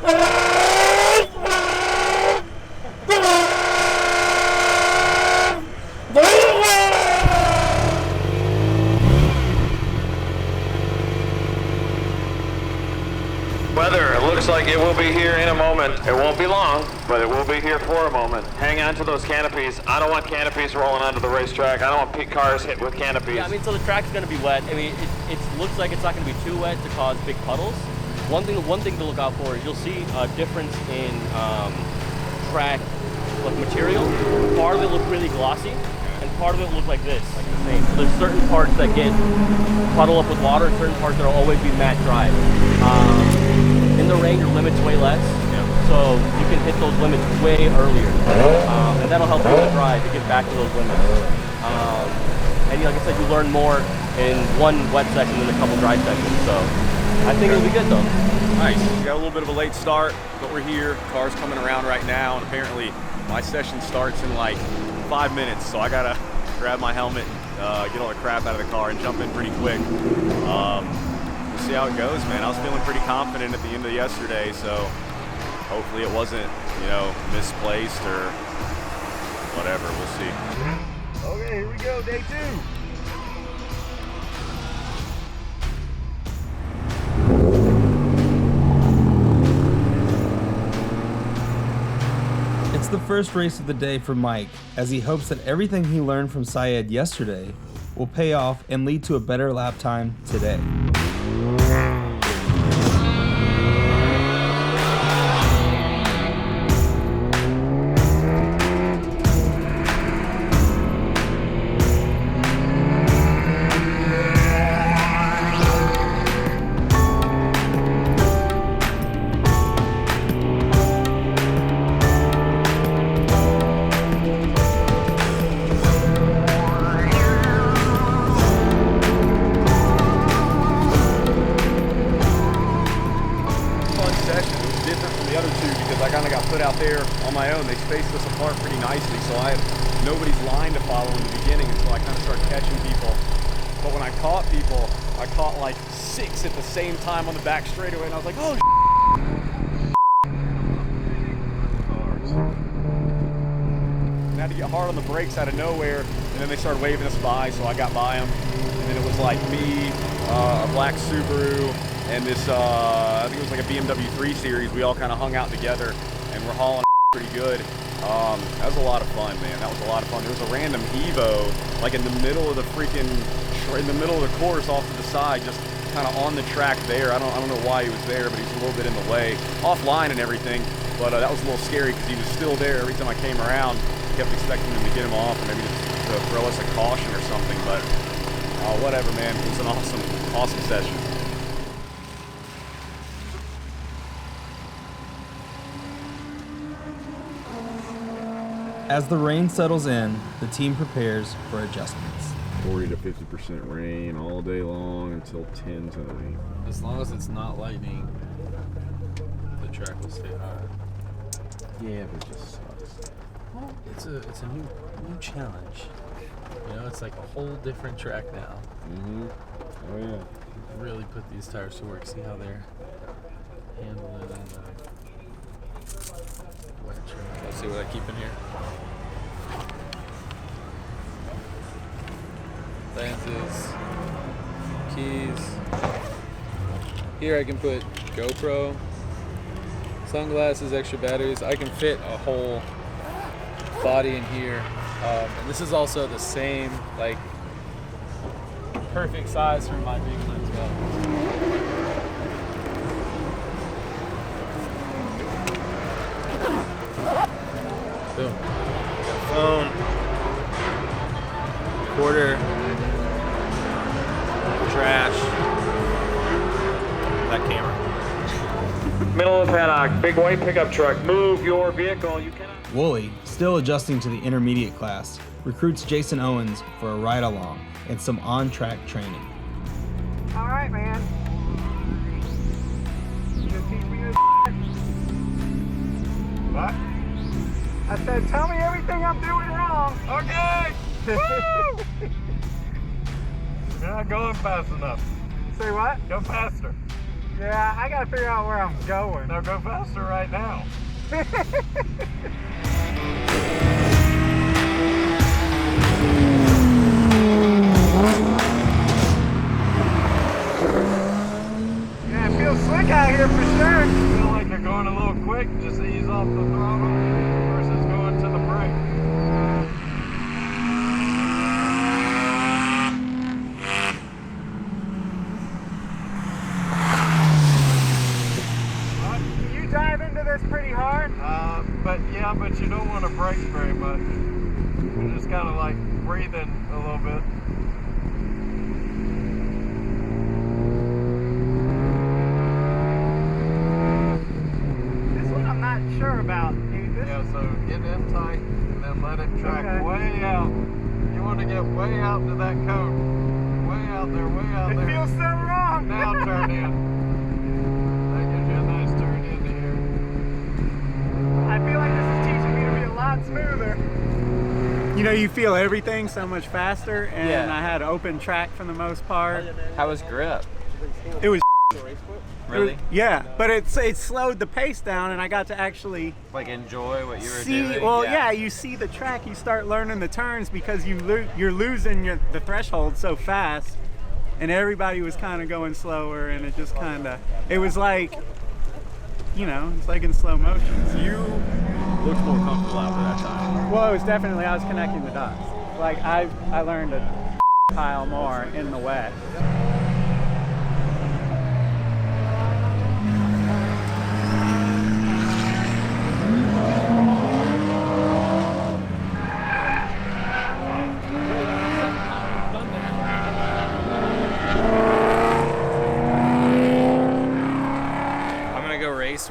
Weather, it looks like it will be here in a moment. It won't be long, but it will be here for a moment. Hang on to those canopies. I don't want canopies rolling onto the racetrack. I don't want cars hit with canopies. Yeah, I mean, so the track's going to be wet. I mean, it looks like it's not going to be too wet to cause big puddles. One thing to look out for is you'll see a difference in track material. Part of it looks really glossy, and part of it looks like this, like the same. So there's certain parts that get puddle up with water, and certain parts that will always be matte dry. In the rain, your limit's way less, so you can hit those limits way earlier, and that'll help you in the dry to get back to those limits. And like I said, you learn more in one wet session than a couple dry sessions, so I think it'll be good though. Nice. We got a little bit of a late start, but we're here. Car's coming around right now, and apparently my session starts in like 5 minutes, so I gotta grab my helmet, get all the crap out of the car, and jump in pretty quick. We'll see how it goes, man. I was feeling pretty confident at the end of yesterday, so hopefully it wasn't, you know, misplaced or whatever. We'll see. Okay, here we go, day 2. It's the first race of the day for Mike, as he hopes that everything he learned from Syed yesterday will pay off and lead to a better lap time today. Out there on my own. They spaced us apart pretty nicely, so I had nobody's line to follow in the beginning until I kind of started catching people. But when I caught people, I caught like 6 at the same time on the back straightaway, and I was like, oh, and I had to get hard on the brakes out of nowhere, and then they started waving us by, so I got by them. And then it was like me, a black Subaru, and this, I think it was like a BMW 3 Series. We all kind of hung out together, and we're hauling pretty good. That was a lot of fun, man. That was a lot of fun. There was a random Evo, like in the middle of the freaking, in the middle of the course off to the side, just kind of on the track there. I don't know why he was there, but he was a little bit in the way, offline and everything. But that was a little scary because he was still there every time I came around. Kept expecting him to get him off, or maybe just to throw us a caution or something. But whatever, man. It was an awesome session. As the rain settles in, the team prepares for adjustments. 40 to 50% rain all day long until 10 tonight. As long as it's not lightning, the track will stay high. Yeah, but it just sucks. Well, it's a new challenge. You know, it's like a whole different track now. Mm-hmm. Oh yeah. Really put these tires to work. See how they're handling it on the wet track. Let's see what I keep in here. Lenses, keys. Here I can put GoPro, sunglasses, extra batteries. I can fit a whole body in here. And this is also the same, like, perfect size for my big lens belt. Boom. Phone, quarter, trash, that camera. Middle of the paddock, big white pickup truck. Move your vehicle. You cannot. Wooly, still adjusting to the intermediate class, recruits Jason Owens for a ride-along and some on-track training. All right, man. You gonna teach me this? What? I said, tell me everything I'm doing wrong. Okay. You're not going fast enough. Say what? Go faster. Yeah, I gotta figure out where I'm going. Now go faster right now. Yeah, it feels slick out here for sure. Feel like you're going a little quick, just ease off the throttle versus going to the brake. You dive into this pretty hard. But you don't want to brake very much. You're just kind of like breathing a little bit. This one I'm not sure about, dude. This Yeah, so get in tight and then let it track way out. You want to get way out to that coat. Way out there, way out it there. feels so wrong. Now turn in. That gives you a nice turn into here. I feel like this is teaching me to be a lot smoother. You know, you feel everything so much faster, and Yeah. I had open track for the most part. How was grip? It was Really? yeah, but it slowed the pace down, and I got to actually Like enjoy what you were see. doing? Well, yeah, you see the track, you start learning the turns because you're losing the threshold so fast, and everybody was kind of going slower, and it just kind of it was like, you know, it's like in slow motion. You looked more comfortable after that time. Well, it was definitely, I was connecting the dots. Like I learned a pile more in the wet.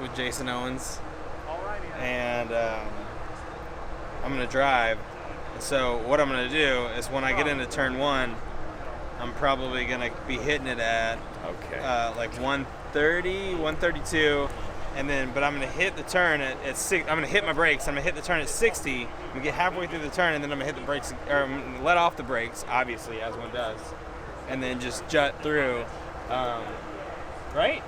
With Jason Owens, and I'm gonna drive. So what I'm gonna do is when I get into turn one, I'm probably gonna be hitting it at like 130, 132, and then but I'm gonna hit the turn at 6. I'm gonna hit my brakes. I'm gonna hit the turn at 60. I'm gonna get halfway through the turn, and then I'm gonna hit the brakes, or I'm gonna let off the brakes, obviously as one does, and then just jut through. Right.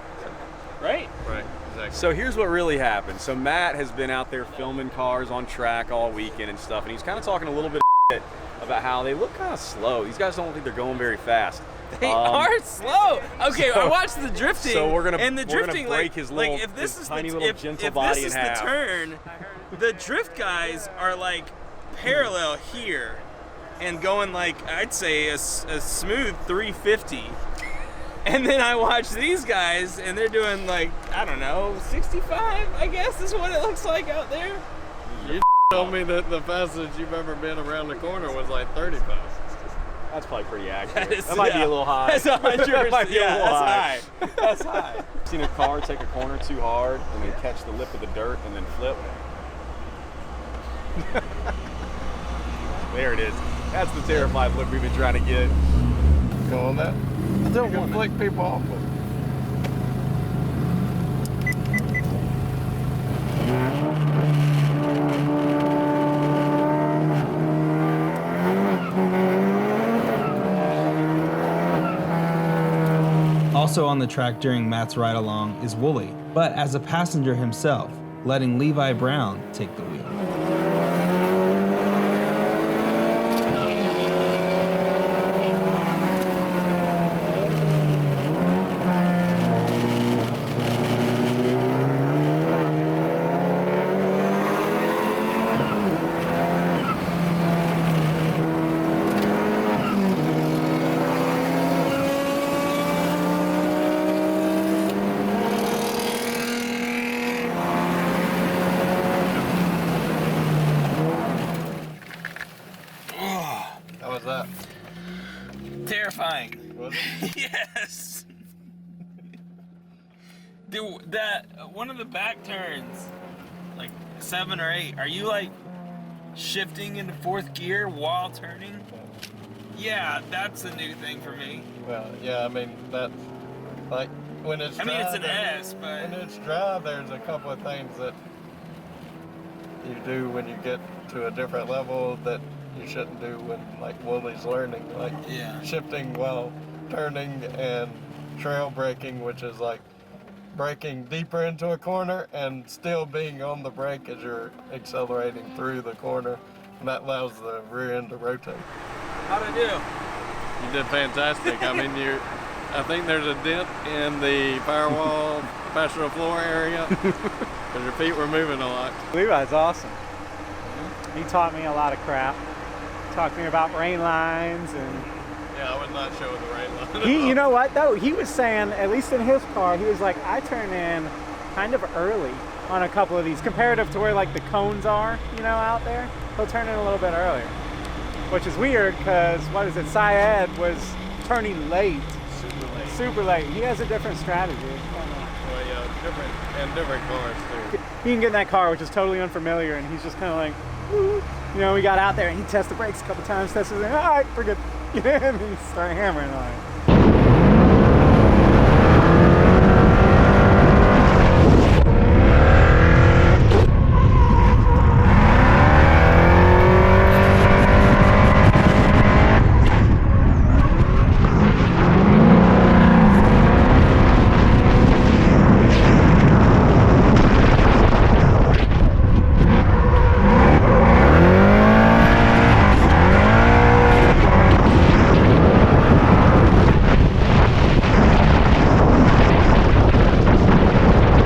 Exactly. So here's what really happened. So Matt has been out there filming cars on track all weekend and stuff, and he's kind of talking a little bit of about how they look kind of slow. These guys don't think they're going very fast. They are slow. Okay, I watched the drifting. So we're gonna drifting, break his little, like if this his is tiny the, little if, gentle if body this is in half. the turn, the drift guys are like parallel here, and going like I'd say a smooth 350. And then I watch these guys, and they're doing like, I don't know, 65, I guess is what it looks like out there. You told me that the fastest you've ever been around the corner was like 35. That's probably pretty accurate. That, is, that might be a little high. That's 100%. That might be a little high. That's high. Seen a car take a corner too hard and then catch the lip of the dirt and then flip. There it is. That's the terrified look we've been trying to get. Go on that. I don't want to flick people off with. Also on the track during Matt's ride along is Wooly, but as a passenger himself, letting Levi Brown take the wheel. How was that? Terrifying. Was it? Yes. Dude, that one of the back turns, like 7 or 8. Are you like shifting into 4th gear while turning? Yeah, that's a new thing for me. Well, yeah, I mean, that's like when it's I mean, dry, it's an S, but when it's dry, there's a couple of things that you do when you get to a different level that you shouldn't do when like Wooly's learning, like yeah. shifting while turning and trail braking, which is like braking deeper into a corner and still being on the brake as you're accelerating through the corner. And that allows the rear end to rotate. How'd I do? You did fantastic. I mean, I think there's a dent in the firewall passenger floor area because your feet were moving a lot. Levi's awesome. He taught me a lot of crap. Talked to me about rain lines and. Yeah, I was not showing the rain line. You know what though? He was saying, at least in his car, he was like, I turn in kind of early on a couple of these, comparative to where like the cones are, out there. He'll turn in a little bit earlier, which is weird because what is it? Syed was turning late. Super late. He has a different strategy. Well, yeah, different cars too. He can get in that car, which is totally unfamiliar, and he's just kind of like, woo. We got out there and he tested the brakes a couple times, tested it, all right, we're good. And he started hammering on it.